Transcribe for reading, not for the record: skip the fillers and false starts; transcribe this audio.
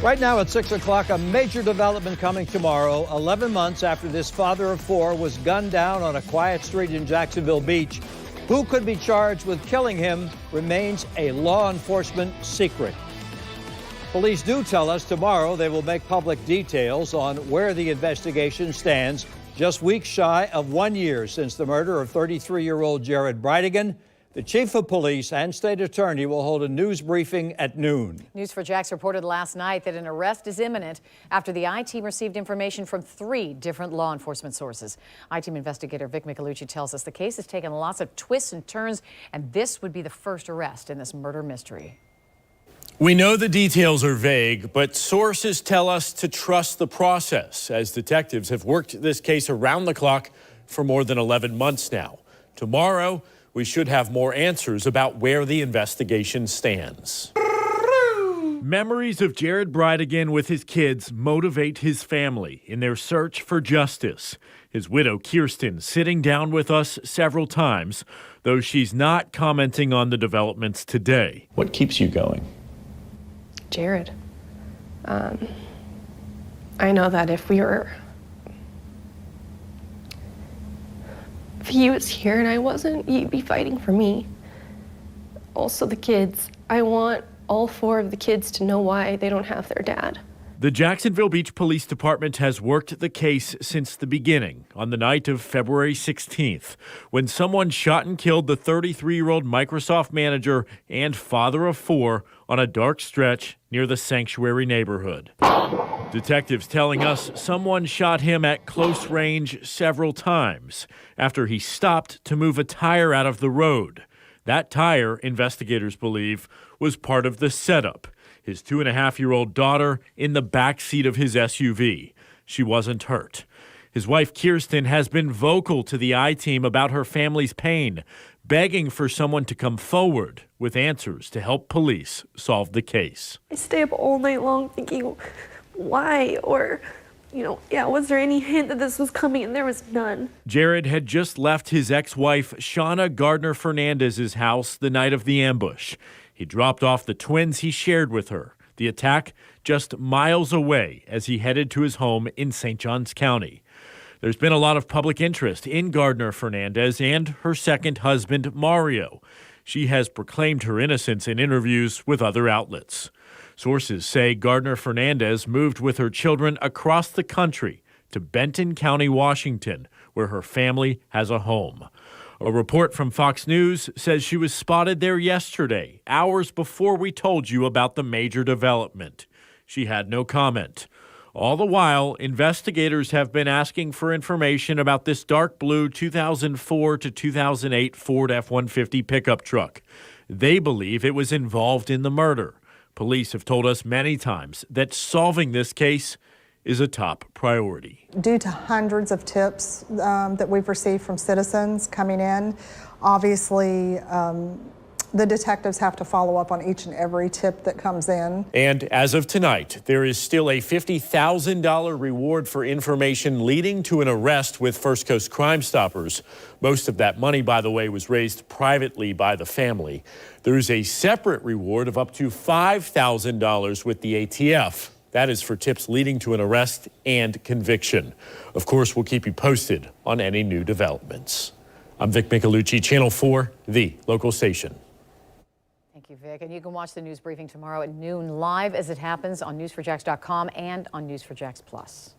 Right now at 6 o'clock, a major development coming tomorrow, 11 months after this father of four was gunned down on a quiet street in Jacksonville Beach. Who could be charged with killing him remains a law enforcement secret. Police do tell us tomorrow they will make public details on where the investigation stands, just weeks shy of 1 year since the murder of 33-year-old Jared Bridegan. The chief of police and state attorney will hold a news briefing at noon. News4Jax reported last night that an arrest is imminent after the I-Team received information from 3 different law enforcement sources. I-Team investigator Vic Michelucci tells us the case has taken lots of twists and turns, and this would be the first arrest in this murder mystery. We know the details are vague, but sources tell us to trust the process, as detectives have worked this case around the clock for more than 11 months now. Tomorrow, we should have more answers about where the investigation stands. Memories of Jared Bridegan with his kids motivate his family in their search for justice. His widow, Kirsten, sitting down with us several times, though she's not commenting on the developments today. What keeps you going? Jared. I know that if he was here and I wasn't, he'd be fighting for me. Also the kids. I want all 4 of the kids to know why they don't have their dad. The Jacksonville Beach Police Department has worked the case since the beginning, on the night of February 16th, when someone shot and killed the 33-year-old Microsoft manager and father of 4 on a dark stretch near the Sanctuary neighborhood. Detectives telling us someone shot him at close range several times after he stopped to move a tire out of the road. That tire, investigators believe, was part of the setup. His 2.5-year-old daughter in the back seat of his SUV. She wasn't hurt. His wife, Kirsten, has been vocal to the I-Team about her family's pain, begging for someone to come forward with answers to help police solve the case. I stay up all night long thinking, why? Or, was there any hint that this was coming? And there was none. Jared had just left his ex-wife, Shauna Gardner Fernandez's house the night of the ambush. He dropped off the twins he shared with her. The attack just miles away as he headed to his home in St. Johns County. There's been a lot of public interest in Gardner Fernandez and her second husband, Mario. She has proclaimed her innocence in interviews with other outlets. Sources say Gardner Fernandez moved with her children across the country to Benton County, Washington, where her family has a home. A report from Fox News says she was spotted there yesterday, hours before we told you about the major development. She had no comment. All the while, investigators have been asking for information about this dark blue 2004 to 2008 Ford F-150 pickup truck. They believe it was involved in the murder. Police have told us many times that solving this case is a top priority. Due to hundreds of tips that we've received from citizens coming in, obviously the detectives have to follow up on each and every tip that comes in. And as of tonight, there is still a $50,000 reward for information leading to an arrest with First Coast Crime Stoppers. Most of that money, by the way, was raised privately by the family. There's a separate reward of up to $5,000 with the ATF. That is for tips leading to an arrest and conviction. Of course, we'll keep you posted on any new developments. I'm Vic Michelucci, Channel 4, the local station. Thank you, Vic. And you can watch the news briefing tomorrow at noon live as it happens on news4jax.com and on News4Jax Plus.